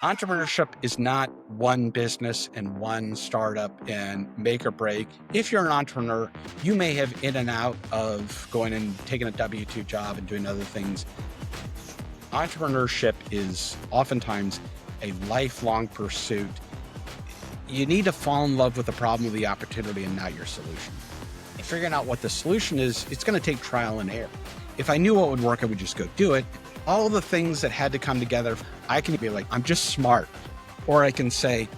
Entrepreneurship is not one business and one startup and make or break. If you're an entrepreneur, you may have in and out of going and taking a W-2 job and doing other things. Entrepreneurship is oftentimes a lifelong pursuit. You need to fall in love with the problem of the opportunity and not your solution. Figuring out what the solution is, it's going to take trial and error. If I knew what would work, I would just go do it. All the things that had to come together, I can be like, I'm just smart. Or I can say,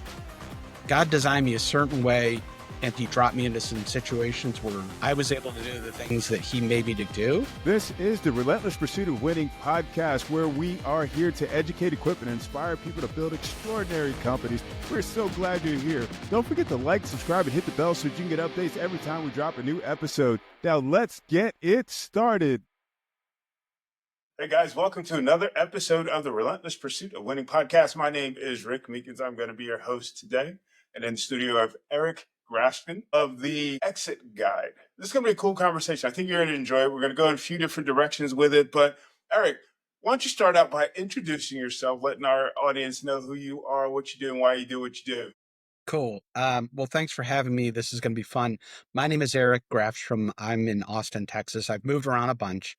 God designed me a certain way and he dropped me into some situations where I was able to do the things that he made me to do. This is the Relentless Pursuit of Winning podcast, where we are here to educate, equip, and inspire people to build extraordinary companies. We're so glad you're here. Don't forget to like, subscribe, and hit the bell so you can get updates every time we drop a new episode. Now let's get it started. Hey guys, welcome to another episode of the Relentless Pursuit of Winning podcast. My name is Rick Meekins. I'm going to be your host today. And in the studio, I have Eric Grafstrom of the ExitGuide. This is going to be a cool conversation. I think you're going to enjoy it. We're going to go in a few different directions with it. But Eric, why don't you start out by introducing yourself, letting our audience know who you are, what you do, and why you do what you do. Cool. Well, thanks for having me. This is going to be fun. My name is Eric Grafstrom. I'm in Austin, Texas. I've moved around a bunch.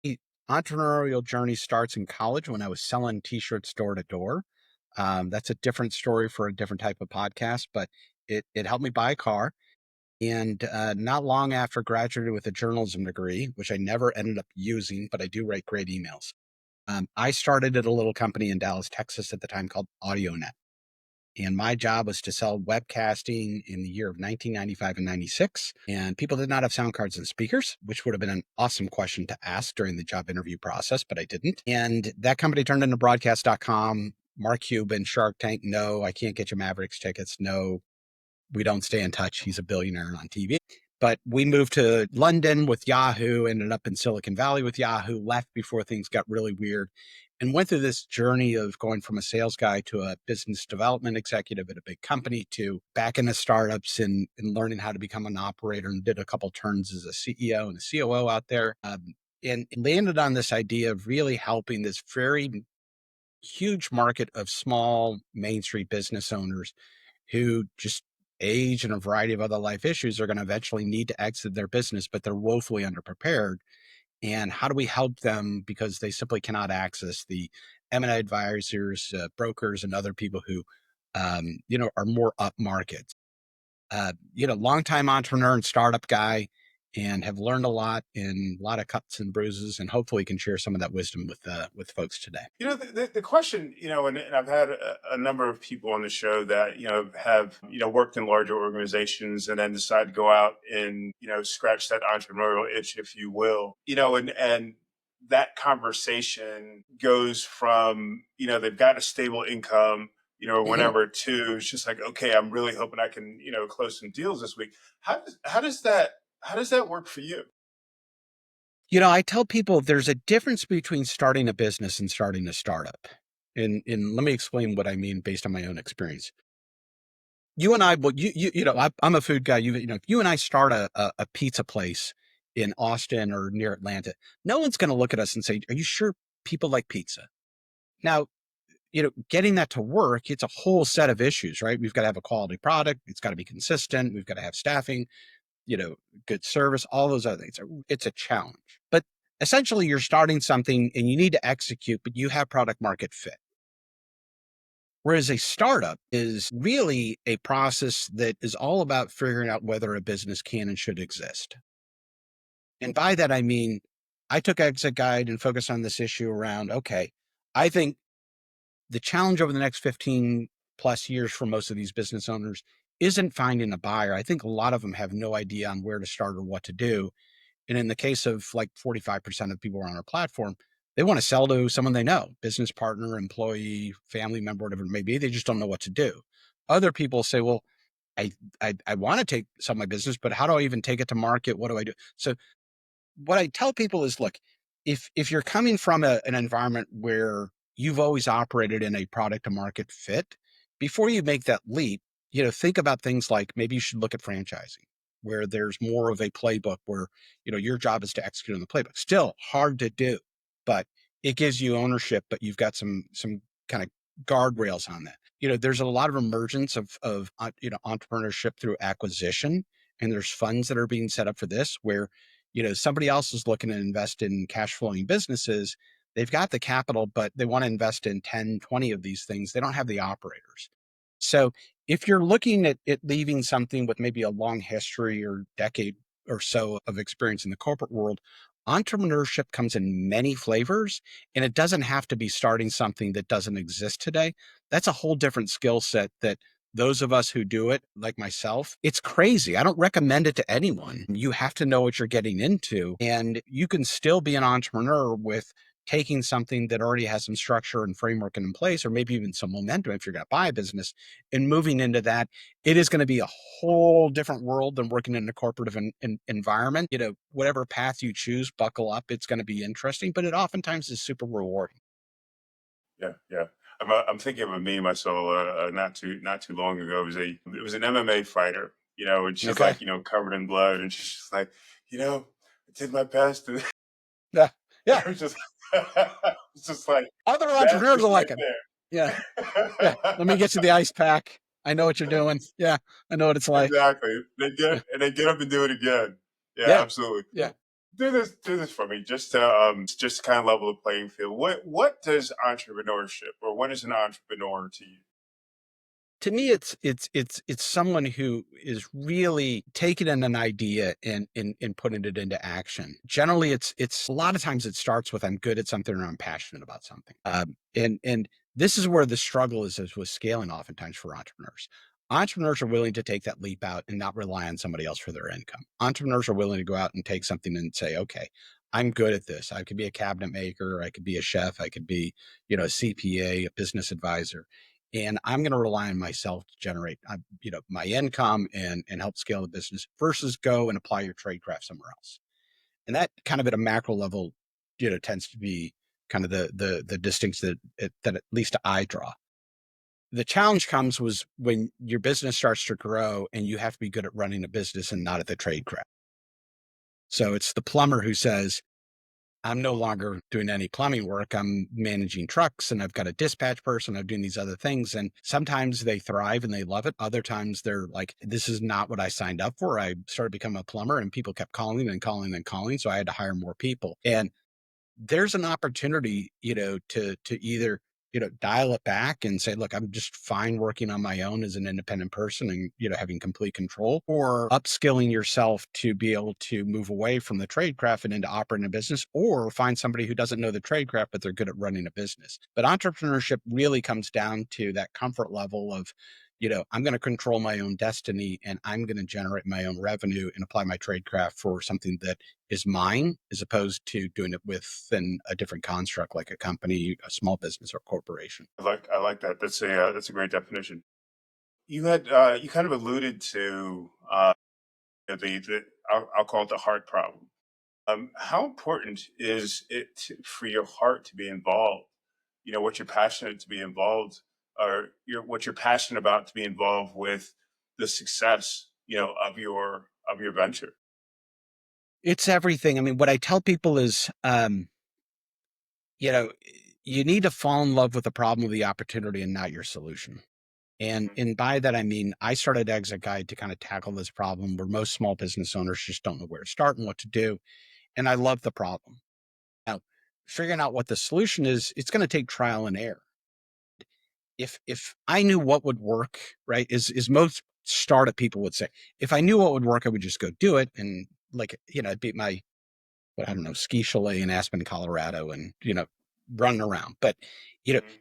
The entrepreneurial journey starts in college when I was selling t-shirts door to door. That's a different story for a different type of podcast, but it helped me buy a car. And not long after graduating with a journalism degree, which I never ended up using, but I do write great emails. I started at a little company in Dallas, Texas at the time called AudioNet. And my job was to sell webcasting in the year of 1995 and 96. And people did not have sound cards and speakers, which would have been an awesome question to ask during the job interview process, but I didn't. And that company turned into broadcast.com. Mark Cuban, Shark Tank, no, I can't get you Mavericks tickets. No, we don't stay in touch. He's a billionaire on TV. But we moved to London with Yahoo, ended up in Silicon Valley with Yahoo, left before things got really weird, and went through this journey of going from a sales guy to a business development executive at a big company to back into startups and learning how to become an operator, and did a couple turns as a CEO and a COO out there, and landed on this idea of really helping this very huge market of small Main Street business owners who just age and a variety of other life issues are going to eventually need to exit their business, but they're woefully underprepared. And how do we help them because they simply cannot access the M&A advisors, brokers, and other people who, are more up market. Longtime entrepreneur and startup guy, and have learned a lot in a lot of cuts and bruises, and hopefully can share some of that wisdom with folks today. The question, and I've had a number of people on the show that, have, worked in larger organizations and then decide to go out and, scratch that entrepreneurial itch, if you will, and that conversation goes from, they've got a stable income, or whatever, to it's just like, okay, I'm really hoping I can, close some deals this week. How does that work for you? I tell people there's a difference between starting a business and starting a startup. And let me explain what I mean based on my own experience. You and I, well, I'm a food guy. If you and I start a pizza place in Austin or near Atlanta, no one's going to look at us and say, are you sure people like pizza? Now, getting that to work, it's a whole set of issues, right? We've got to have a quality product. It's got to be consistent. We've got to have staffing, good service, all those other things. It's a challenge. But essentially, you're starting something and you need to execute, but you have product market fit. Whereas a startup is really a process that is all about figuring out whether a business can and should exist. And by that, I mean, I took ExitGuide and focused on this issue around, okay, I think the challenge over the next 15 plus years for most of these business owners isn't finding a buyer. I think a lot of them have no idea on where to start or what to do. And in the case of like 45% of people on our platform, they want to sell to someone they know, business partner, employee, family member, whatever it may be. They just don't know what to do. Other people say, well, I want to sell my business, but how do I even take it to market? What do I do? So what I tell people is, look, if you're coming from an environment where you've always operated in a product to market fit, before you make that leap, think about things like maybe you should look at franchising, where there's more of a playbook where, your job is to execute on the playbook. Still hard to do, but it gives you ownership, but you've got some kind of guardrails on that. There's a lot of emergence of entrepreneurship through acquisition, and there's funds that are being set up for this where, somebody else is looking to invest in cash flowing businesses. They've got the capital, but they want to invest in 10, 20 of these things. They don't have the operators. So if you're looking at leaving something with maybe a long history or decade or so of experience in the corporate world, entrepreneurship comes in many flavors, and it doesn't have to be starting something that doesn't exist today. That's a whole different skill set that those of us who do it, like myself, it's crazy. I don't recommend it to anyone. You have to know what you're getting into, and you can still be an entrepreneur with taking something that already has some structure and framework in place, or maybe even some momentum if you're going to buy a business, and moving into that. It is going to be a whole different world than working in a corporate environment. Whatever path you choose, buckle up. It's going to be interesting, but it oftentimes is super rewarding. Yeah, yeah. I'm thinking of a meme I saw not too long ago. It was an MMA fighter, and she's Okay. like, covered in blood, and she's just like, I did my best, and Yeah. Yeah. it was just it's just like Other that's entrepreneurs just are right like, yeah. Yeah. there. Let me get you the ice pack. I know what you're doing. Yeah. I know what it's like. Exactly. Yeah. They get up and do it again. Yeah, Yeah. absolutely. Yeah. Do this for me, just to kind of level the playing field. What does entrepreneurship, or what is an entrepreneur to you? To me, it's someone who is really taking in an idea and putting it into action. Generally, it's a lot of times it starts with I'm good at something or I'm passionate about something. And this is where the struggle is with scaling oftentimes for entrepreneurs. Entrepreneurs are willing to take that leap out and not rely on somebody else for their income. Entrepreneurs are willing to go out and take something and say, okay, I'm good at this. I could be a cabinet maker, I could be a chef, I could be, a CPA, a business advisor, and I'm going to rely on myself to generate, my income and help scale the business versus go and apply your trade craft somewhere else. And that kind of at a macro level, tends to be kind of the distinction that at least I draw. The challenge comes was when your business starts to grow and you have to be good at running a business and not at the trade craft. So it's the plumber who says, I'm no longer doing any plumbing work. I'm managing trucks and I've got a dispatch person. I'm doing these other things. And sometimes they thrive and they love it. Other times they're like, this is not what I signed up for. I started becoming a plumber and people kept calling and calling and calling. So I had to hire more people. And there's an opportunity, to either, dial it back and say, look, I'm just fine working on my own as an independent person and, having complete control, or upskilling yourself to be able to move away from the trade craft and into operating a business, or find somebody who doesn't know the trade craft, but they're good at running a business. But entrepreneurship really comes down to that comfort level of, I'm going to control my own destiny and I'm going to generate my own revenue and apply my trade craft for something that is mine, as opposed to doing it within a different construct like a company, a small business, or corporation. I like that. That's a great definition. You kind of alluded to the I'll call it the heart problem. How important is it for your heart to be involved? What you're passionate to be involved, or what you're passionate about to be involved with the success, of your venture. It's everything. I mean, what I tell people is, you know, you need to fall in love with the problem of the opportunity and not your solution. And Mhm. and by that I mean I started ExitGuide to kind of tackle this problem where most small business owners just don't know where to start and what to do. And I love the problem. Now, figuring out what the solution is, it's going to take trial and error. If I knew what would work, right, is most startup people would say, if I knew what would work, I would just go do it. And like, I'd be my, what, I don't know, ski chalet in Aspen, Colorado, and, running around. But, you know, Mhm.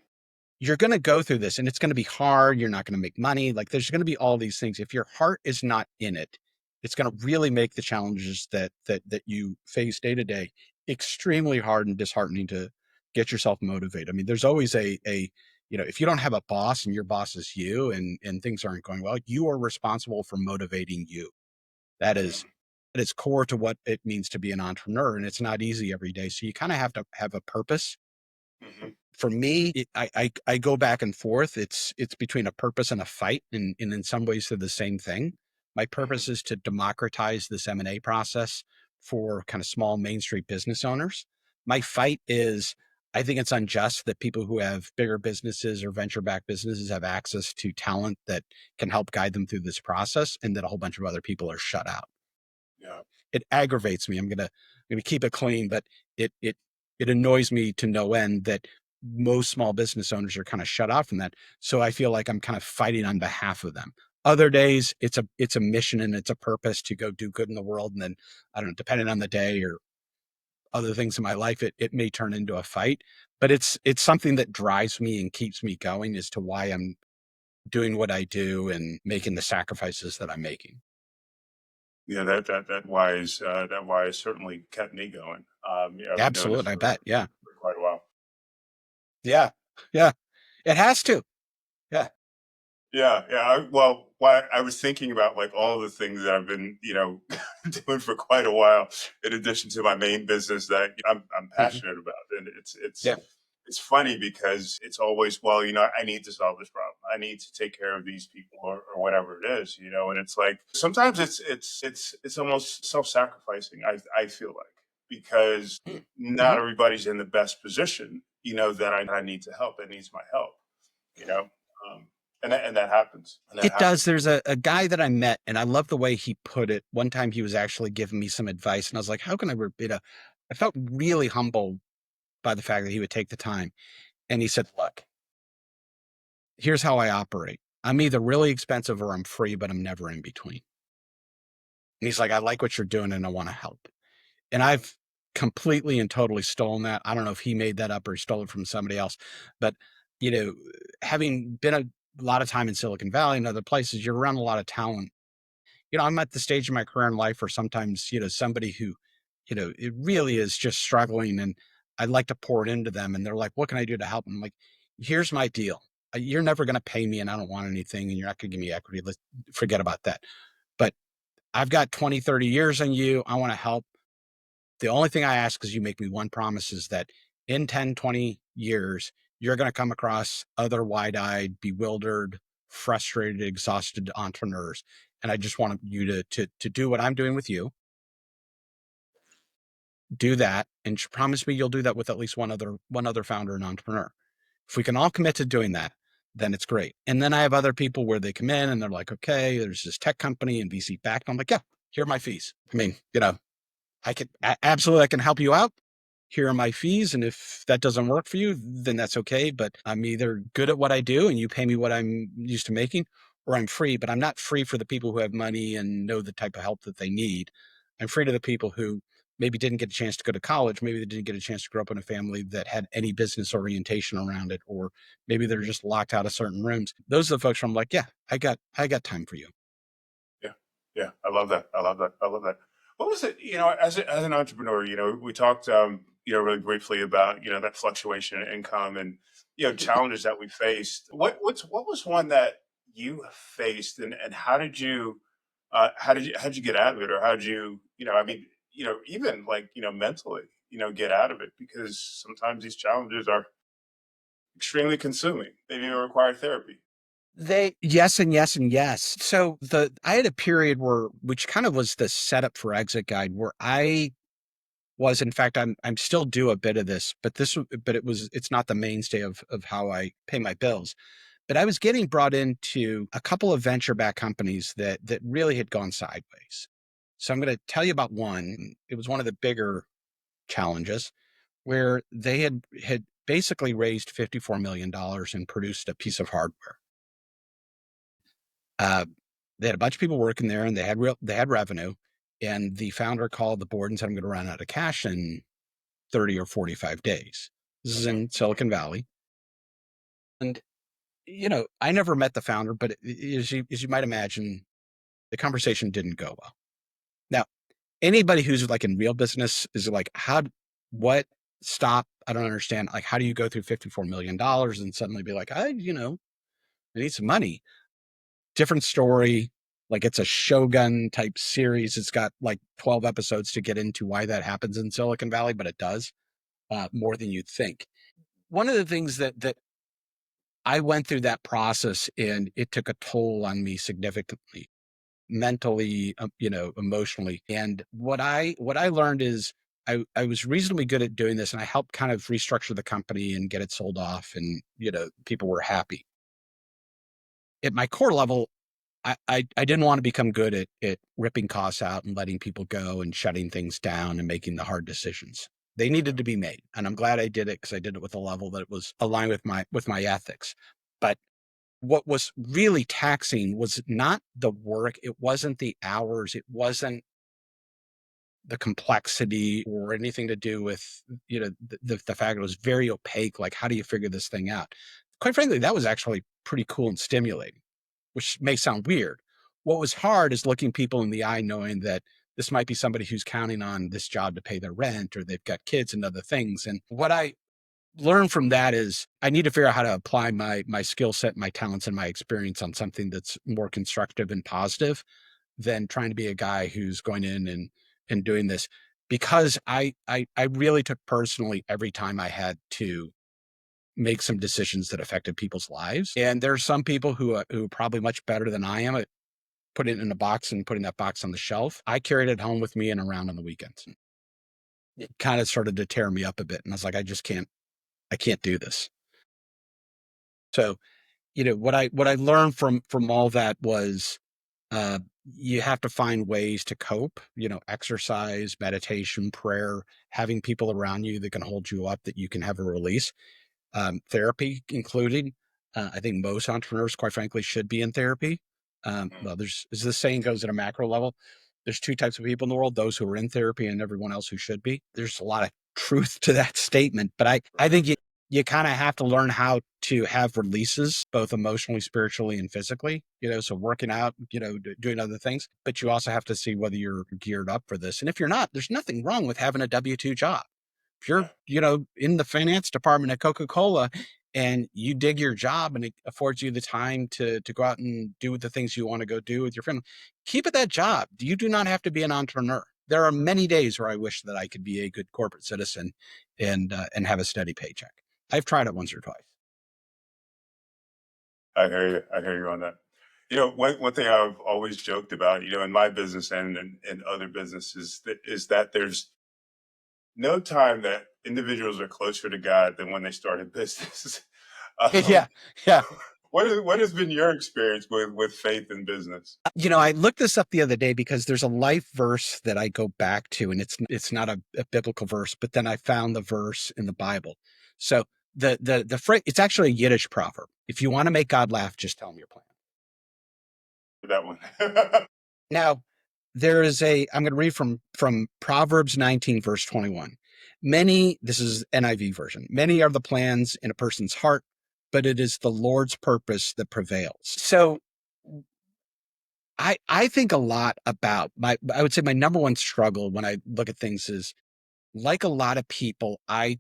you're going to go through this and it's going to be hard. You're not going to make money. Like there's going to be all these things. If your heart is not in it, it's going to really make the challenges that you face day to day extremely hard and disheartening to get yourself motivated. I mean, there's always if you don't have a boss and your boss is you and things aren't going well, you are responsible for motivating you. That is Mhm. that is core to what it means to be an entrepreneur. And it's not easy every day. So you kind of have to have a purpose. Mhm. For me, I go back and forth. It's between a purpose and a fight, and in some ways they're the same thing. My Mhm. purpose is to democratize this M&A process for kind of small Main Street business owners. My fight is I think it's unjust that people who have bigger businesses or venture-backed businesses have access to talent that can help guide them through this process, and that a whole bunch of other people are shut out. Yeah. It aggravates me. I'm gonna keep it clean, but it it it annoys me to no end that most small business owners are kind of shut out from that. So I feel like I'm kind of fighting on behalf of them. Other days, it's a mission and it's a purpose to go do good in the world. And then I don't know, depending on the day or other things in my life, it may turn into a fight. But it's something that drives me and keeps me going as to why I'm doing what I do and making the sacrifices that I'm making. Yeah, that why has certainly kept me going. I've been doing this Absolutely, I bet. Yeah. for quite a while. Yeah. Yeah. It has to. Yeah. Yeah, yeah. Well, I was thinking about like all the things that I've been, doing for quite a while, in addition to my main business that I'm Mhm. passionate about, and Yeah. it's funny because it's always, well, I need to solve this problem. I need to take care of these people, or whatever it is, and it's like sometimes it's almost self-sacrificing. I feel like, because not Mhm. everybody's in the best position, that I need to help, that needs my help, you know. Um, and that happens. And that It does. happens. There's a guy that I met, and I love the way he put it. One time he was actually giving me some advice, and I was like, how can I felt really humbled by the fact that he would take the time. And he said, look, here's how I operate. I'm either really expensive or I'm free, but I'm never in between. And he's like, I like what you're doing and I want to help. And I've completely and totally stolen that. I don't know if he made that up or he stole it from somebody else, but you know, having been a lot of time in Silicon Valley and other places, you're around a lot of talent. I'm at the stage of my career in life where sometimes, somebody who, it really is just struggling and I'd like to pour it into them. And they're like, what can I do to help? I'm like, here's my deal. You're never going to pay me and I don't want anything and you're not going to give me equity. Let's forget about that. But I've got 20, 30 years on you. I want to help. The only thing I ask is you make me one promise is that in 10, 20 years, you're going to come across other wide eyed, bewildered, frustrated, exhausted entrepreneurs. And I just want you to do what I'm doing with you, do that, and promise me you'll do that with at least one other founder and entrepreneur. If we can all commit to doing that, then it's great. And then I have other people where they come in and they're like, okay, there's this tech company and VC backed. I'm like, yeah, here are my fees. I mean, I can absolutely, I can help you out. Here are my fees. And if that doesn't work for you, then that's okay. But I'm either good at what I do and you pay me what I'm used to making, or I'm free, but I'm not free for the people who have money and know the type of help that they need. I'm free to the people who maybe didn't get a chance to go to college. Maybe they didn't get a chance to grow up in a family that had any business orientation around it, or maybe they're just locked out of certain rooms. Those are the folks where I'm like, yeah, I got time for you. Yeah, yeah. I love that. I love that. I love that. What was it? As an entrepreneur, we talked, really briefly about that fluctuation in income and challenges that we faced. What was one that you faced, and how did you get out of it, or how did you I mean, even like mentally, get out of it, because sometimes these challenges are extremely consuming. They even require therapy. They yes and yes and yes. So I had a period where which kind of was the setup for ExitGuide where I was in fact I'm still do a bit of this, but it's not the mainstay of how I pay my bills. But I was getting brought into a couple of venture backed companies that really had gone sideways. So I'm going to tell you about one. It was one of the bigger challenges where they had basically raised $54 million and produced a piece of hardware. Uh, they had a bunch of people working there, and they had revenue. And the founder called the board and said, "I'm going to run out of cash in 30 or 45 days." This is Hmm. in Silicon Valley, and I never met the founder, but as you might imagine, the conversation didn't go well. Now, anybody who's like in real business is like, what? Stop! I don't understand. Like, how do you go through $54 million and suddenly be like, I need some money? Different story. Like it's a Shogun type series. It's got like 12 episodes to get into why that happens in Silicon Valley, but it does more than you'd think. One of the things that I went through that process and it took a toll on me significantly, mentally, emotionally. And what I learned is I was reasonably good at doing this, and I helped kind of restructure the company and get it sold off, and people were happy. At my core level, I didn't want to become good at ripping costs out and letting people go and shutting things down and making the hard decisions. They needed to be made, and I'm glad I did it because I did it with a level that was aligned with my ethics. But what was really taxing was not the work, it wasn't the hours, it wasn't the complexity or anything to do with the fact it was very opaque. Like, how do you figure this thing out? Quite frankly, that was actually pretty cool and stimulating, which may sound weird. What was hard is looking people in the eye, knowing that this might be somebody who's counting on this job to pay their rent, or they've got kids and other things. And what I learned from that is I need to figure out how to apply my skill set, my talents, and my experience on something that's more constructive and positive than trying to be a guy who's going in and doing this. Because I really took personally every time I had to make some decisions that affected people's lives. And there are some people who are probably much better than I am at putting it in a box and putting that box on the shelf. I carried it home with me and around on the weekends. It kind of started to tear me up a bit. And I was like, I can't do this. So, what I learned from all that was uh, you have to find ways to cope, exercise, meditation, prayer, having people around you that can hold you up, that you can have a release, therapy included. I think most entrepreneurs, quite frankly, should be in therapy. Well, as the saying goes at a macro level, there's two types of people in the world: those who are in therapy and everyone else who should be. There's a lot of truth to that statement, but I think you kind of have to learn how to have releases, both emotionally, spiritually, and physically, so working out, doing other things, but you also have to see whether you're geared up for this. And if you're not, there's nothing wrong with having a W-2 job. If you're, Yeah. in the finance department at Coca-Cola and you dig your job and it affords you the time to go out and do the things you want to go do with your family, keep it that job. You do not have to be an entrepreneur. There are many days where I wish that I could be a good corporate citizen and have a steady paycheck. I've tried it once or twice. I hear you. I hear you on that. One thing I've always joked about, in my business and in other businesses, is that there's no time that individuals are closer to God than when they start a business. Yeah, um, yeah. what has been your experience with faith in business? I looked this up the other day because there's a life verse that I go back to, and it's not a biblical verse, but then I found the verse in the Bible. So the phrase, it's actually a Yiddish proverb. If you want to make God laugh, just tell him your plan. That one. Now, I'm going to read from Proverbs 19, verse 21. This is NIV version. Many are the plans in a person's heart, but it is the Lord's purpose that prevails. So I think a lot about I would say my number one struggle when I look at things is, like a lot of people, I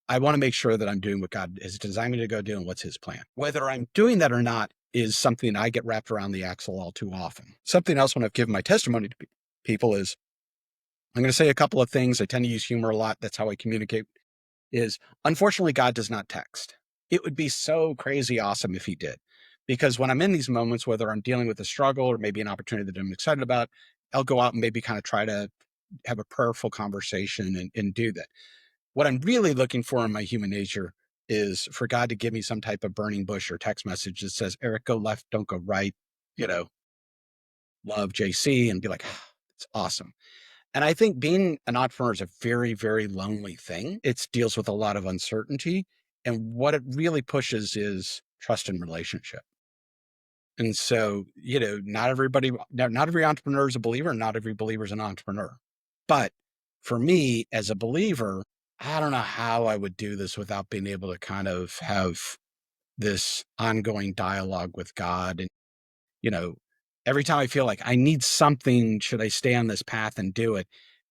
want to make sure that I'm doing what God has designed me to go do and what's his plan. Whether I'm doing that or not is something I get wrapped around the axle all too often. Something else when I've given my testimony to people is, I'm going to say a couple of things. I tend to use humor a lot. That's how I communicate. Is, unfortunately, God does not text. It would be so crazy awesome if he did. Because when I'm in these moments, whether I'm dealing with a struggle or maybe an opportunity that I'm excited about, I'll go out and maybe kind of try to have a prayerful conversation and do that. What I'm really looking for in my human nature is for God to give me some type of burning bush or text message that says, Eric, go left, don't go right, you know, love JC, and be like, ah, it's awesome. And I think being an entrepreneur is a very, very lonely thing. It deals with a lot of uncertainty. And what it really pushes is trust and relationship. And so, not every entrepreneur is a believer, and not every believer is an entrepreneur. But for me as a believer, I don't know how I would do this without being able to kind of have this ongoing dialogue with God. And, you know, every time I feel like I need something, should I stay on this path and do it?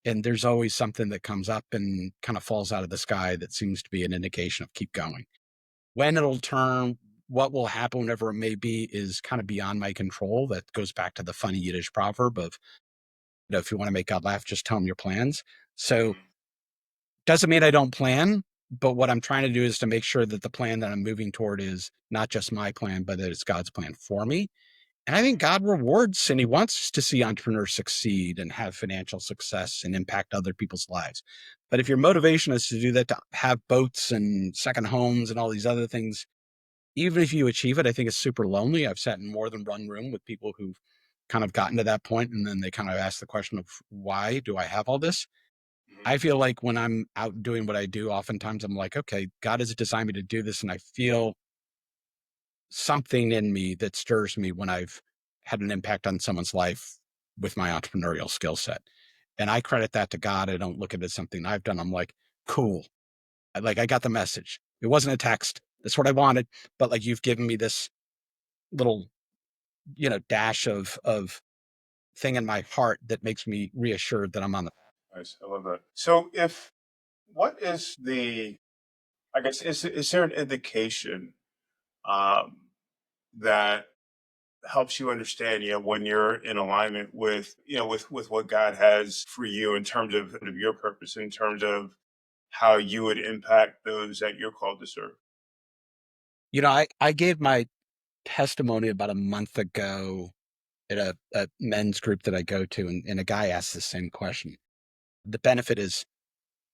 And there's always something that comes up and kind of falls out of the sky that seems to be an indication of keep going. When it'll turn, what will happen, whenever it may be, is kind of beyond my control. That goes back to the funny Yiddish proverb of, if you want to make God laugh, just tell him your plans. So doesn't mean I don't plan, but what I'm trying to do is to make sure that the plan that I'm moving toward is not just my plan, but that it's God's plan for me. And I think God rewards and he wants to see entrepreneurs succeed and have financial success and impact other people's lives. But if your motivation is to do that, to have boats and second homes and all these other things, even if you achieve it, I think it's super lonely. I've sat in more than one room with people who've kind of gotten to that point, and then they kind of ask the question of, why do I have all this? Mhm. I feel like when I'm out doing what I do, oftentimes I'm like, okay, God has designed me to do this. And I feel something in me that stirs me when I've had an impact on someone's life with my entrepreneurial skill set. And I credit that to God. I don't look at it as something I've done. I'm like, cool. I got the message. It wasn't a text. That's what I wanted. But like, you've given me this little, dash of thing in my heart that makes me reassured that I'm on the. Nice. I love that. So, if what is the, I guess, is there an indication um, that helps you understand, when you're in alignment with, with what God has for you in terms of your purpose, in terms of how you would impact those that you're called to serve? I gave my testimony about a month ago at a men's group that I go to, and a guy asked the same question. The benefit is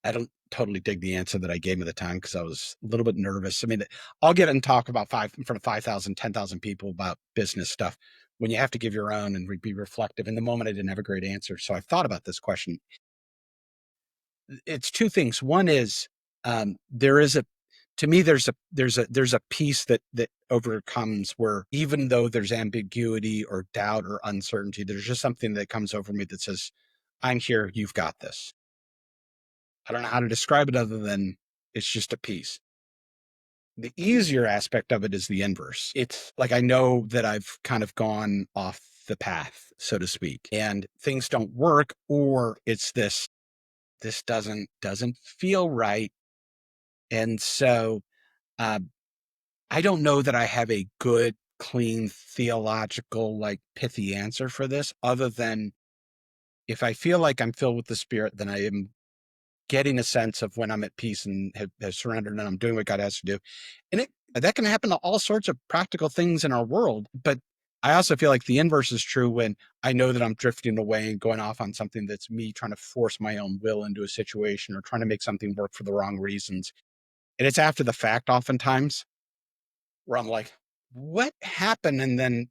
I don't totally dig the answer that I gave him at the time because I was a little bit nervous. I mean, I'll get and talk about in front of 5,000, 10,000 people about business stuff. When you have to give your own and be reflective, in the moment, I didn't have a great answer. So I thought about this question. It's two things. One is there is a, to me, there's a piece that overcomes where even though there's ambiguity or doubt or uncertainty, there's just something that comes over me that says, I'm here, you've got this. I don't know how to describe it other than it's just a piece. The easier aspect of it is the inverse. It's like I know that I've kind of gone off the path, so to speak, and things don't work, or it's this doesn't feel right. And so uh, I don't know that I have a good, clean, theological, like pithy answer for this, other than if I feel like I'm filled with the Spirit, then I am getting a sense of when I'm at peace and have surrendered and I'm doing what God has to do. And that can happen to all sorts of practical things in our world. But I also feel like the inverse is true when I know that I'm drifting away and going off on something that's me trying to force my own will into a situation or trying to make something work for the wrong reasons. And it's after the fact, oftentimes, where I'm like, what happened? And then,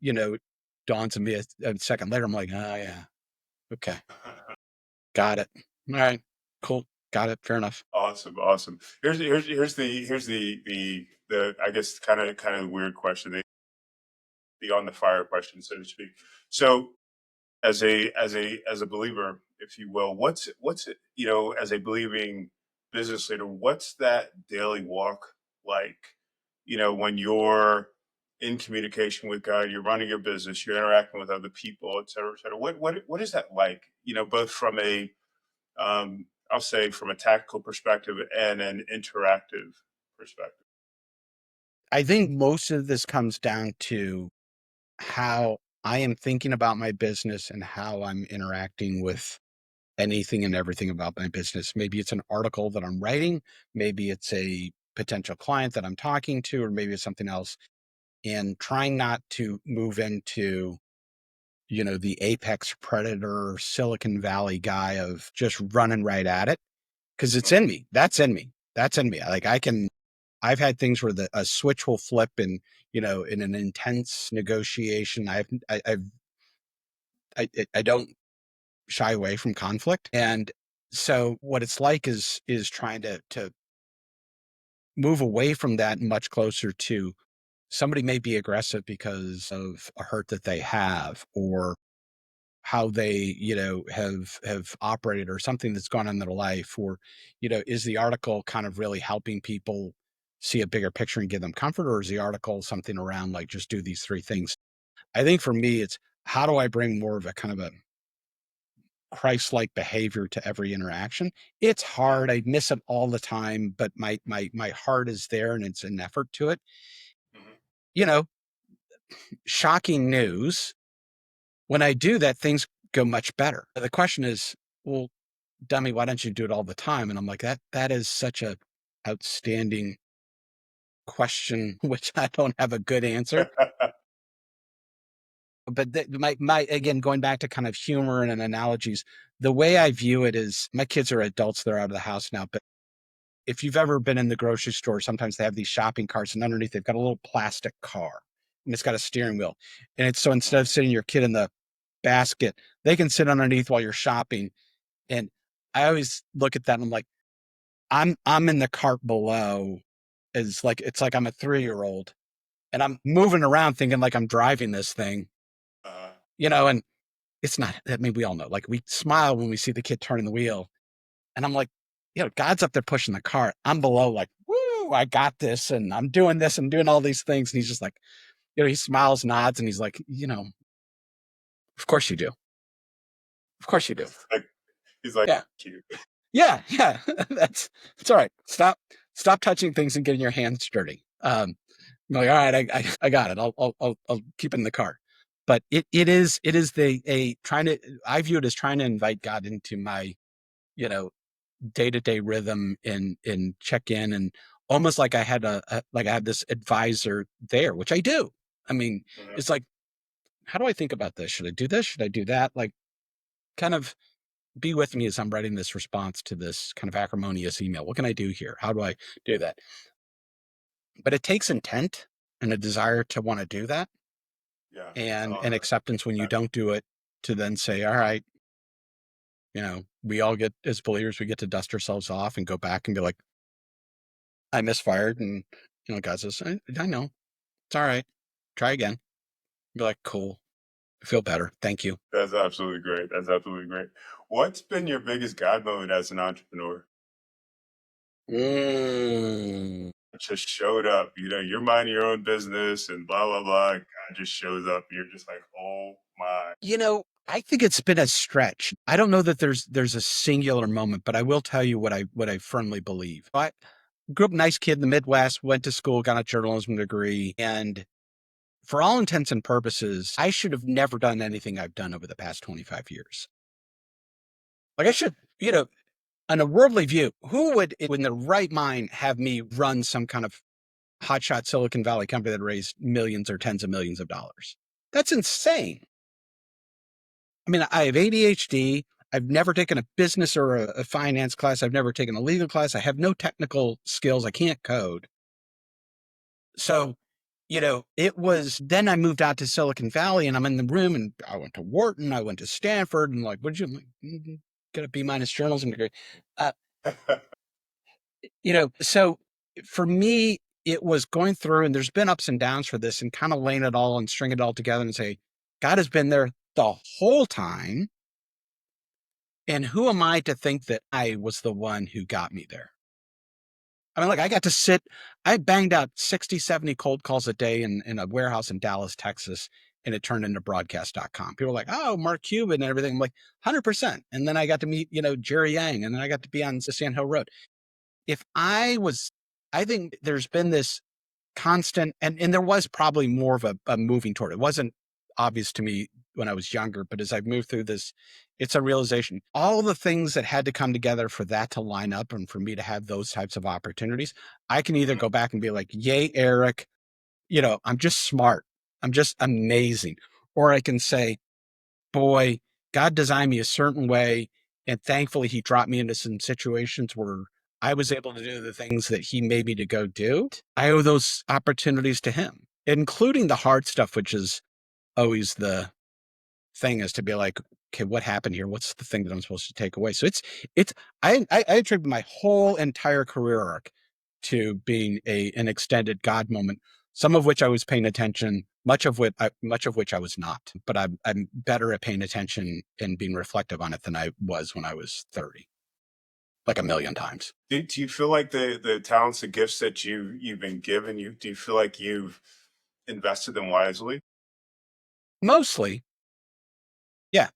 dawns on me a second later. I'm like, oh, yeah. Okay. Got it. All right. Cool. Got it. Fair enough. Awesome, awesome. Here's the I guess kind of weird question, the on the fire question, so to speak. So, as a believer, if you will, what's it, as a believing business leader, what's that daily walk like? When you're in communication with God, you're running your business, you're interacting with other people, et cetera, et cetera. What is that like? Both from a I'll say from a tactical perspective and an interactive perspective. I think most of this comes down to how I am thinking about my business and how I'm interacting with anything and everything about my business. Maybe it's an article that I'm writing, maybe it's a potential client that I'm talking to, or maybe it's something else. And trying not to move into, the apex predator, Silicon Valley guy of just running right at it. Cause it's in me. That's in me. That's in me. Like I've had things where a switch will flip and, in an intense negotiation, I don't shy away from conflict. And so what it's like is trying to move away from that much closer to somebody may be aggressive because of a hurt that they have or how they, have operated or something that's gone on in their life or, is the article kind of really helping people see a bigger picture and give them comfort, or is the article something around like just do these three things? I think for me, it's how do I bring more of a kind of a Christ-like behavior to every interaction? It's hard. I miss it all the time, but my heart is there and it's an effort to it. Mhm. You know, shocking news. When I do that, things go much better. The question is, well, dummy, why don't you do it all the time? And I'm like, that is such a outstanding question, which I don't have a good answer. But again, going back to kind of humor and analogies, the way I view it is my kids are adults. They're out of the house now, but if you've ever been in the grocery store, sometimes they have these shopping carts and underneath they've got a little plastic car and it's got a steering wheel. And it's so instead of sitting your kid in the basket, they can sit underneath while you're shopping. And I always look at that and I'm like, I'm in the cart below is like, it's like I'm a 3-year-old and I'm moving around thinking like I'm driving this thing, Uh, and it's not, I mean, we all know, like we smile when we see the kid turning the wheel. And I'm like, God's up there pushing the cart. I'm below, like, woo, I got this. And I'm doing this and doing all these things. And he's just like, he smiles, nods, and he's like, of course you do. Of course you do. he's like, Yeah. cute. Yeah. Yeah. It's all right. Stop touching things and getting your hands dirty. I'm like, all right, I got it. I'll keep it in the cart. But it is I view it as trying to invite God into my, you know, day-to-day rhythm and check in, and almost like I had like I had this advisor there, which I do. I mean, Mhm. it's like, how do I think about this? Should I do this? Should I do that? Like, kind of be with me as I'm writing this response to this kind of acrimonious email. What can I do here? How do I do that? But it takes intent and a desire to want to do that, Yeah. and Oh, an acceptance when you don't do it, to then say, all right, we all get, as believers, we get to dust ourselves off and go back and be like, I misfired. And, God says, I know. It's all right. Try again. Be like, cool. I feel better. Thank you. that's absolutely great. That's absolutely great. What's been your biggest God moment as an entrepreneur? Mm. Just showed up. You're minding your own business and blah blah blah. God just shows up. You're just like, oh my. I think it's been a stretch. I don't know that there's a singular moment, but I will tell you what I firmly believe. I grew up nice kid in the Midwest, went to school, got a journalism degree, and for all intents and purposes, I should have never done anything I've done over the past 25 years. Like I should, on a worldly view, who would, in the right mind, have me run some kind of hotshot Silicon Valley company that raised millions or tens of millions of dollars? That's insane. I mean, I have ADHD. I've never taken a business or a finance class. I've never taken a legal class. I have no technical skills. I can't code. So, it was, then I moved out to Silicon Valley and I'm in the room and I went to Wharton, I went to Stanford, and like, what'd you get a B- journalism degree? Uh, so for me, it was going through, and there's been ups and downs for this, and kind of laying it all and string it all together and say, God has been there the whole time. And who am I to think that I was the one who got me there? I mean, like I banged out 60, 70 cold calls a day in a warehouse in Dallas, Texas, and it turned into broadcast.com. People were like, oh, Mark Cuban and everything. I'm like, 100%. And then I got to meet, Jerry Yang, and then I got to be on the Sand Hill Road. I think there's been this constant, and there was probably more of a moving toward it. It wasn't obvious to me when I was younger, but as I've moved through this, it's a realization. All the things that had to come together for that to line up and for me to have those types of opportunities, I can either go back and be like, yay, Eric, I'm just smart. I'm just amazing. Or I can say, boy, God designed me a certain way. And thankfully, he dropped me into some situations where I was able to do the things that he made me to go do. I owe those opportunities to him, including the hard stuff, which is always the thing, is to be like, okay, what happened here? What's the thing that I'm supposed to take away? So I attribute my whole entire career arc to being an extended God moment, some of which I was paying attention, much of which I was not. But I'm better at paying attention and being reflective on it than I was when I was 30, like a million times. Do you feel like the talents and gifts that you've been given, do you feel like you've invested them wisely? Mostly, yeah.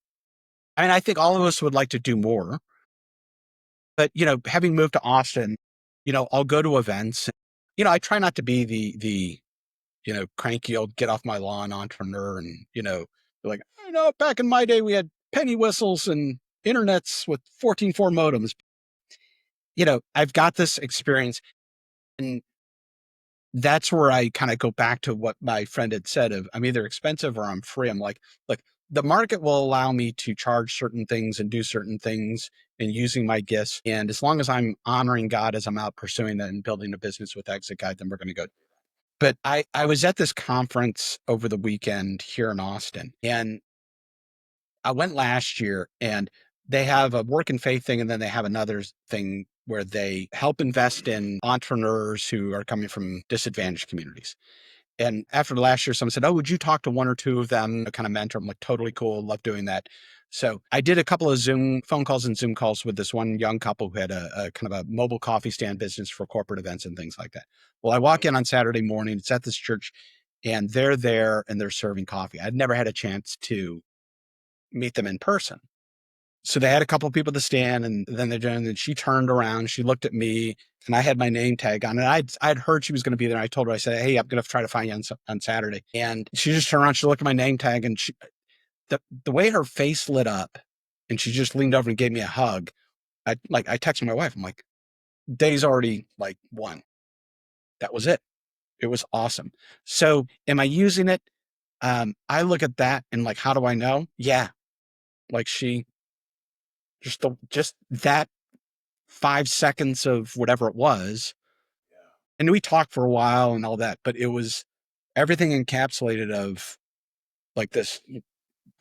I mean, I think all of us would like to do more, but having moved to Austin, I'll go to events. I try not to be the cranky old get off my lawn entrepreneur and, like, back in my day, we had penny whistles and internets with 14.4 modems. I've got this experience, and that's where I kind of go back to what my friend had said of I'm either expensive or I'm free. I'm like, look, the market will allow me to charge certain things and do certain things and using my gifts. And as long as I'm honoring God as I'm out pursuing that and building a business with ExitGuide, then we're going to go. But I was at this conference over the weekend here in Austin, and I went last year, and they have a work and faith thing, and then they have another thing where they help invest in entrepreneurs who are coming from disadvantaged communities. And after last year, someone said, "Oh, would you talk to one or two of them, kind of mentor?" I'm like, totally cool. Love doing that. So I did a couple of Zoom phone calls and Zoom calls with this one young couple who had a kind of a mobile coffee stand business for corporate events and things like that. Well, I walk in on Saturday morning, it's at this church, and they're there and they're serving coffee. I'd never had a chance to meet them in person. So they had a couple of people to stand, and then and she turned around, she looked at me, and I had my name tag on, and I'd heard she was going to be there. I told her, I said, "Hey, I'm going to try to find you on Saturday." And she just turned around, she looked at my name tag, and the way her face lit up, and she just leaned over and gave me a hug. I texted my wife. I'm like, "Day's already like won." That was it. It was awesome. So, am I using it? I look at that and like, how do I know? Yeah, like she just that 5 seconds of whatever it was. And we talked for a while and all that, but it was everything encapsulated of like this,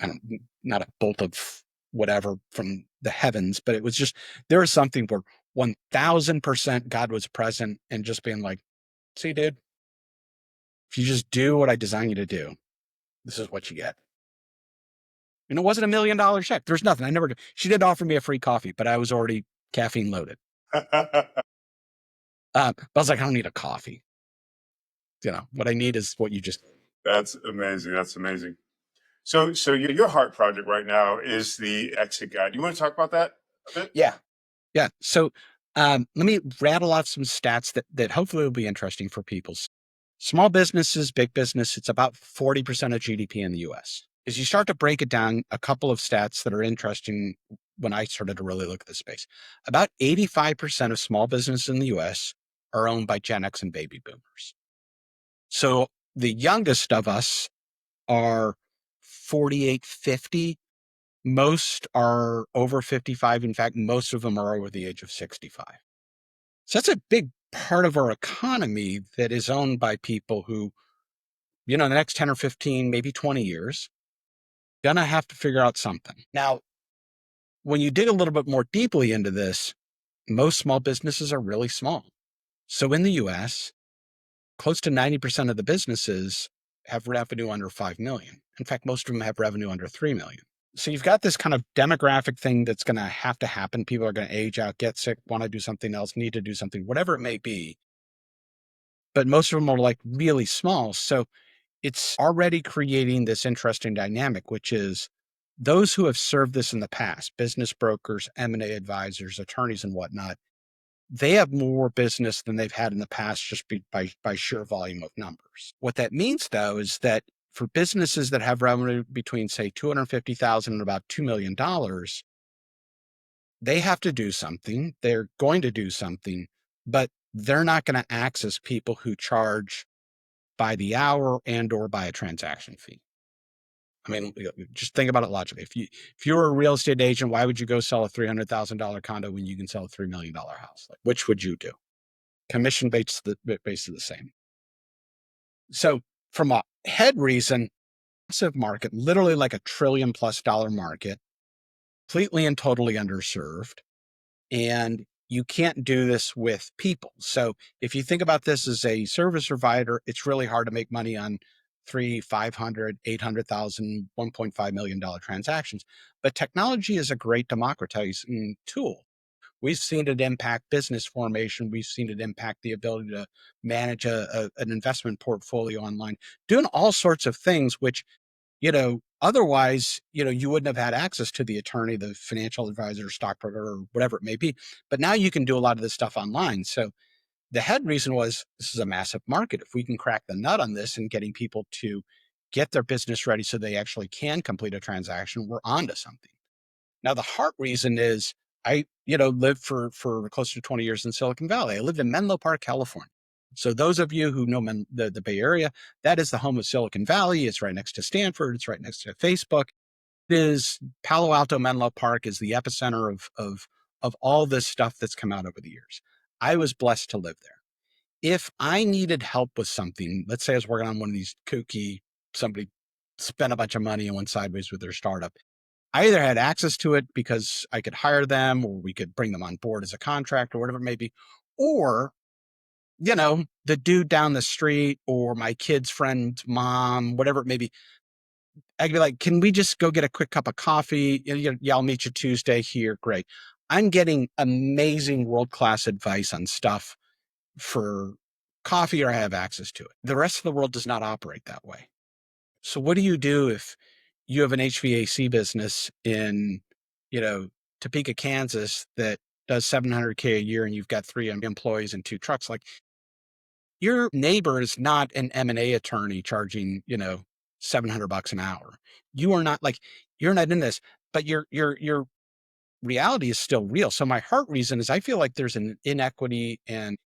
I don't, not a bolt of whatever from the heavens, but it was just, there was something where 1000% God was present and just being like, see, dude, if you just do what I designed you to do, this is what you get. And it wasn't $1 million check. There's nothing. She did offer me a free coffee, but I was already caffeine loaded. But I was like, I don't need a coffee. What I need is what you just. That's amazing. That's amazing. So your heart project right now is the Exit Guide. You want to talk about that a bit? Yeah. Yeah. So let me rattle off some stats that hopefully will be interesting for people. Small businesses, big business, it's about 40% of GDP in the US. As you start to break it down, a couple of stats that are interesting when I started to really look at this space. About 85% of small businesses in the US are owned by Gen X and baby boomers. So the youngest of us are 48, 50. Most are over 55. In fact, most of them are over the age of 65. So that's a big part of our economy that is owned by people who, the next 10 or 15, maybe 20 years, gonna have to figure out something. Now, when you dig a little bit more deeply into this, most small businesses are really small. So in the US, close to 90% of the businesses have revenue under 5 million. In fact, most of them have revenue under 3 million. So you've got this kind of demographic thing that's going to have to happen. People are going to age out, get sick, want to do something else, need to do something, whatever it may be. But most of them are like really small. So it's already creating this interesting dynamic, which is those who have served this in the past, business brokers, M&A advisors, attorneys and whatnot, they have more business than they've had in the past just by sheer volume of numbers. What that means, though, is that for businesses that have revenue between, say, $250,000 and about $2 million, they have to do something. They're going to do something, but they're not going to access people who charge by the hour and or by a transaction fee. I mean, just think about it logically. If you're a real estate agent, why would you go sell a $300,000 condo when you can sell a $3 million house? Like, which would you do? Commission based basically the same. So from a head reason, massive market, literally like $1 trillion+ market, completely and totally underserved. And you can't do this with people. So if you think about this as a service provider, it's really hard to make money on 3, 500, 800,000, $1.5 million transactions. But technology is a great democratizing tool. We've seen it impact business formation. We've seen it impact the ability to manage an investment portfolio online, doing all sorts of things, which, otherwise, you wouldn't have had access to the attorney, the financial advisor, stockbroker, or whatever it may be. But now you can do a lot of this stuff online. So the head reason was this is a massive market. If we can crack the nut on this and getting people to get their business ready so they actually can complete a transaction, we're onto something. Now, the heart reason is I, lived for close to 20 years in Silicon Valley. I lived in Menlo Park, California. So those of you who know the Bay Area, that is the home of Silicon Valley. It's right next to Stanford. It's right next to Facebook. It is Palo Alto Menlo Park is the epicenter of all this stuff that's come out over the years. I was blessed to live there. If I needed help with something, let's say I was working on one of these kooky, somebody spent a bunch of money and went sideways with their startup. I either had access to it because I could hire them or we could bring them on board as a contract or whatever it may be, or the dude down the street or my kid's friend's mom, whatever it may be, I could be like, can we just go get a quick cup of coffee? Yeah, I'll meet you Tuesday here. Great. I'm getting amazing world-class advice on stuff for coffee, or I have access to it. The rest of the world does not operate that way. So what do you do if you have an HVAC business in, Topeka, Kansas that does 700K a year and you've got 3 employees and 2 trucks? Like, your neighbor is not an M&A attorney charging, $700 an hour. You are not like, you're not in this, but your reality is still real. So my heart reason is I feel like there's an inequity, and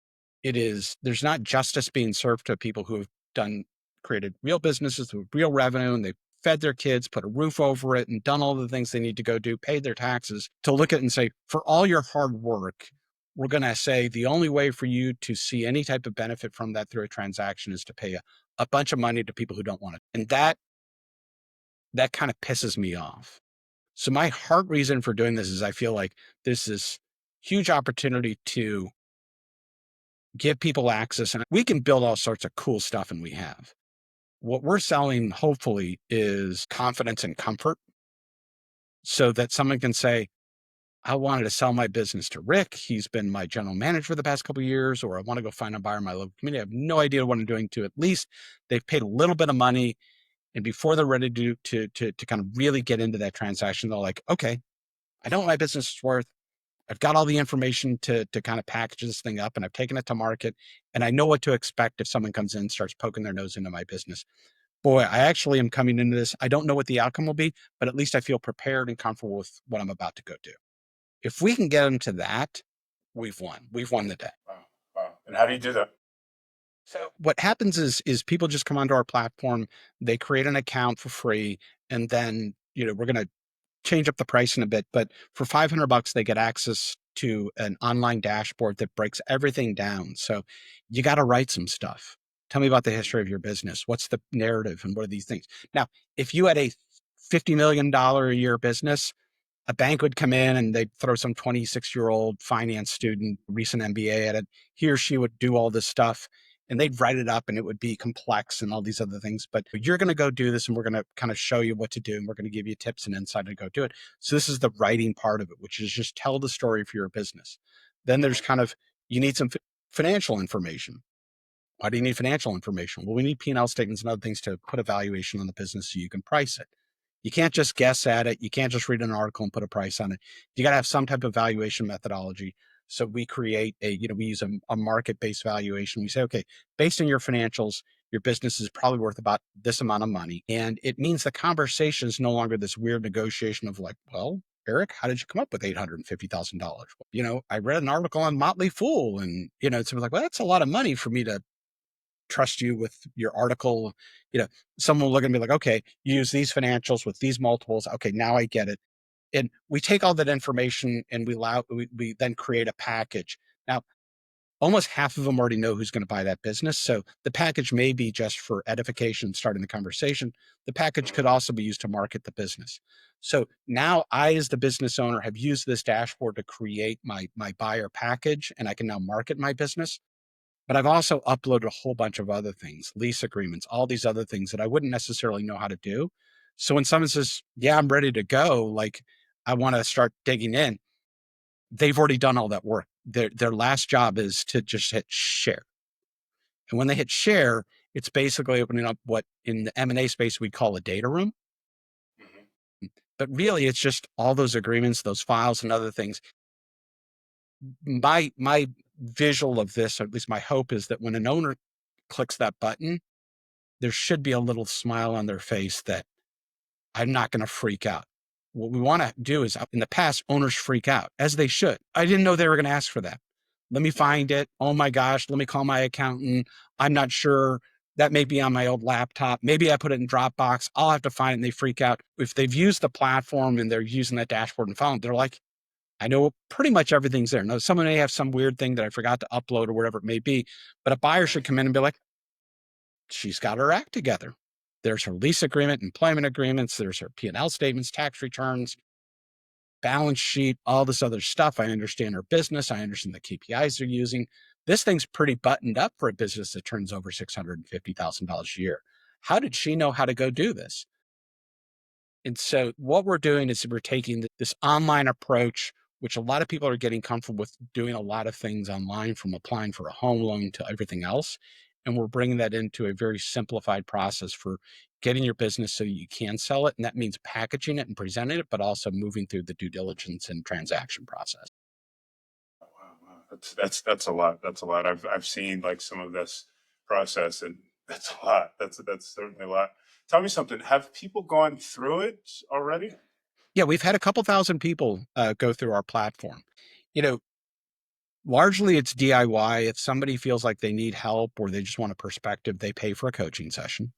there's not justice being served to people who have created real businesses with real revenue, and they've fed their kids, put a roof over it, and done all the things they need to go do, paid their taxes, to look at it and say, for all your hard work, we're going to say the only way for you to see any type of benefit from that through a transaction is to pay a bunch of money to people who don't want it. And that kind of pisses me off. So my heart reason for doing this is I feel like this is huge opportunity to give people access, and we can build all sorts of cool stuff, and we have. What we're selling, hopefully, is confidence and comfort, so that someone can say, I wanted to sell my business to Rick. He's been my general manager for the past couple of years, or I want to go find a buyer in my local community. I have no idea what I'm doing to at least they've paid a little bit of money. And before they're ready to kind of really get into that transaction, they're like, okay, I know what my business is worth. I've got all the information to kind of package this thing up, and I've taken it to market, and I know what to expect if someone comes in and starts poking their nose into my business. Boy, I actually am coming into this. I don't know what the outcome will be, but at least I feel prepared and comfortable with what I'm about to go do. If we can get them to that, we've won. We've won the day. Wow. Wow. And how do you do that? So what happens is people just come onto our platform, they create an account for free, and then, we're going to change up the price in a bit, but for $500, they get access to an online dashboard that breaks everything down. So you got to write some stuff. Tell me about the history of your business. What's the narrative and what are these things? Now, if you had a $50 million a year business, a bank would come in and they'd throw some 26-year-old finance student, recent MBA at it. He or she would do all this stuff and they'd write it up and it would be complex and all these other things. But you're going to go do this and we're going to kind of show you what to do. And we're going to give you tips and insight to go do it. So this is the writing part of it, which is just tell the story for your business. Then there's kind of, you need some financial information. Why do you need financial information? Well, we need P&L statements and other things to put a valuation on the business so you can price it. You can't just guess at it. You can't just read an article and put a price on it. You got to have some type of valuation methodology. So we create we use a market-based valuation. We say, okay, based on your financials, your business is probably worth about this amount of money. And it means the conversation is no longer this weird negotiation of like, well, Eric, how did you come up with $850,000? I read an article on Motley Fool, and, it's like, well, that's a lot of money for me to trust you with your article. Someone will look at me like, okay, you use these financials with these multiples. Okay, now I get it. And we take all that information and we then create a package. Now, almost half of them already know who's going to buy that business. So the package may be just for edification, starting the conversation. The package could also be used to market the business. So now I, as the business owner, have used this dashboard to create my buyer package, and I can now market my business. But I've also uploaded a whole bunch of other things, lease agreements, all these other things that I wouldn't necessarily know how to do. So when someone says, yeah, I'm ready to go, like I want to start digging in, they've already done all that work. Their last job is to just hit share. And when they hit share, it's basically opening up what in the M&A space we'd call a data room. But really, it's just all those agreements, those files and other things. My visual of this, or at least my hope, is that when an owner clicks that button, there should be a little smile on their face that I'm not going to freak out. What we want to do is, in the past, owners freak out, as they should. I didn't know they were going to ask for that. Let me find it. Oh my gosh, let me call my accountant. I'm not sure. That may be on my old laptop. Maybe I put it in Dropbox. I'll have to find it, and they freak out. If they've used the platform and they're using that dashboard and found, they're like, I know pretty much everything's there. Now, someone may have some weird thing that I forgot to upload or whatever it may be, but a buyer should come in and be like, she's got her act together. There's her lease agreement, employment agreements, there's her P&L statements, tax returns, balance sheet, all this other stuff. I understand her business. I understand the KPIs they're using. This thing's pretty buttoned up for a business that turns over $650,000 a year. How did she know how to go do this? And so what we're doing is we're taking this online approach, which a lot of people are getting comfortable with doing a lot of things online, from applying for a home loan to everything else. And we're bringing that into a very simplified process for getting your business so you can sell it. And that means packaging it and presenting it, but also moving through the due diligence and transaction process. Wow, wow. That's a lot. That's a lot. I've seen like some of this process, and that's a lot. That's certainly a lot. Tell me something. Have people gone through it already? Yeah, we've had a couple thousand people go through our platform. You know, largely it's DIY. If somebody feels like they need help or they just want a perspective, they pay for a coaching session.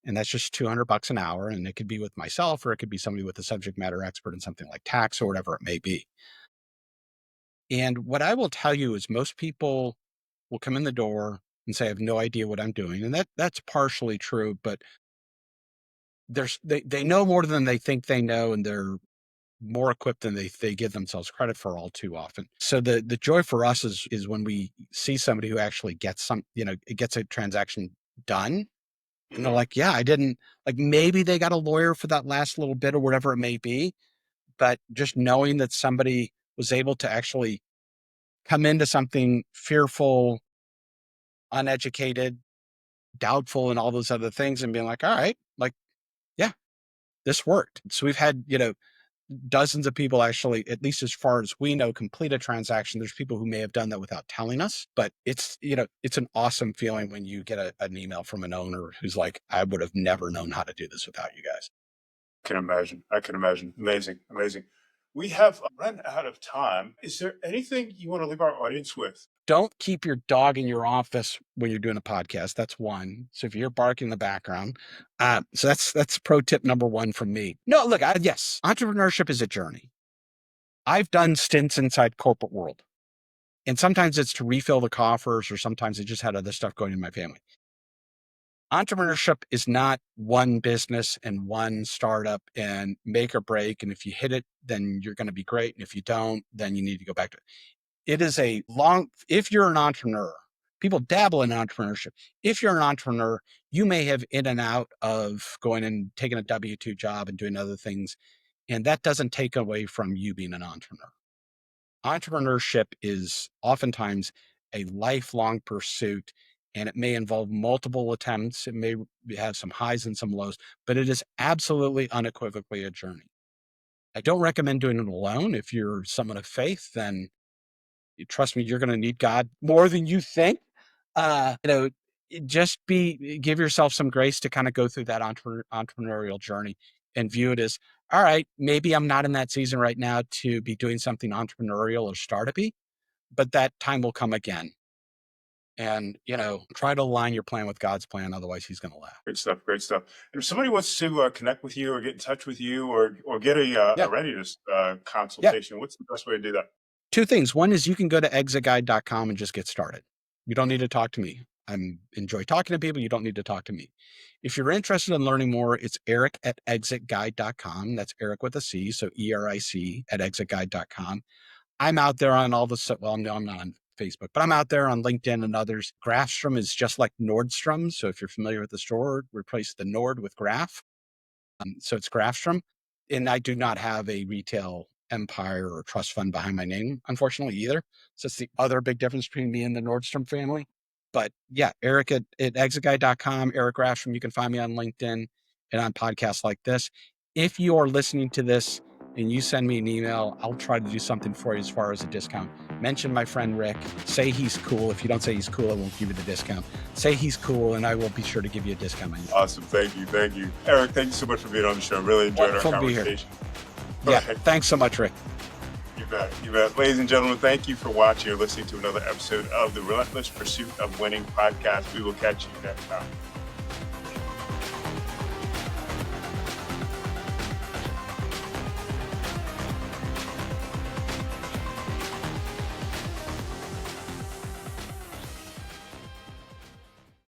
And that's just $200 an hour. And it could be with myself, or it could be somebody with a subject matter expert in something like tax or whatever it may be. And what I will tell you is most people will come in the door and say, I have no idea what I'm doing. And that's partially true, but they know more than they think they know, and they're more equipped than they give themselves credit for all too often. So the joy for us is when we see somebody who actually gets gets a transaction done. And they're Mhm. like, yeah, I didn't, like, maybe they got a lawyer for that last little bit or whatever it may be. But just knowing that somebody was able to actually come into something fearful, uneducated, doubtful, and all those other things, and being like, all right, like, yeah, this worked. So we've had, dozens of people actually, at least as far as we know, complete a transaction. There's people who may have done that without telling us, but it's an awesome feeling when you get an email from an owner who's like, I would have never known how to do this without you guys. Can imagine. I can imagine. Amazing. Amazing. We have run out of time. Is there anything you want to leave our audience with? Don't keep your dog in your office when you're doing a podcast. That's one. So if you're barking in the background, so that's pro tip number one from me. No, look, yes, entrepreneurship is a journey. I've done stints inside corporate world, and sometimes it's to refill the coffers, or sometimes I just had other stuff going in my family. Entrepreneurship is not one business and one startup and make or break. And if you hit it, then you're going to be great. And if you don't, then you need to go back to it. It is if you're an entrepreneur, people dabble in entrepreneurship. If you're an entrepreneur, you may have in and out of going and taking a W-2 job and doing other things. And that doesn't take away from you being an entrepreneur. Entrepreneurship is oftentimes a lifelong pursuit, and it may involve multiple attempts. It may have some highs and some lows, but it is absolutely unequivocally a journey. I don't recommend doing it alone. If you're someone of faith, then trust me, you're going to need God more than you think. Uh, you know, give yourself some grace to kind of go through that entrepreneurial journey and view it as, all right, maybe I'm not in that season right now to be doing something entrepreneurial or startup-y, but that time will come again. And, try to align your plan with God's plan. Otherwise he's going to laugh. Great stuff. Great stuff. And if somebody wants to connect with you or get in touch with you or get a Yeah. readiness Yeah. consultation, what's the best way to do that? Two things. One is you can go to ExitGuide.com and just get started. You don't need to talk to me. I enjoy talking to people. You don't need to talk to me. If you're interested in learning more, it's Eric at ExitGuide.com. That's Eric with a C, so ERIC at ExitGuide.com. I'm out there on all the, well, no, I'm not on Facebook, but I'm out there on LinkedIn and others. Grafstrom is just like Nordstrom. So if you're familiar with the store, replace the Nord with Graf. So it's Grafstrom. And I do not have a retail empire or trust fund behind my name, unfortunately, either. So it's the other big difference between me and the Nordstrom family. But yeah, Eric at exitguide.com, Eric Grafstrom. You can find me on LinkedIn and on podcasts like this. If you are listening to this and you send me an email, I'll try to do something for you as far as a discount. Mention my friend Rick. Say he's cool. If you don't say he's cool, I won't give you the discount. Say he's cool, and I will be sure to give you a discount. Awesome. Thank you. Thank you. Eric, thank you so much for being on the show. Really enjoyed Wonderful our to be here. conversation. Yeah, Okay. thanks so much, Rick. You're bet. You bet. Ladies and gentlemen, thank you for watching or listening to another episode of the Relentless Pursuit of Winning podcast. We will catch you next time.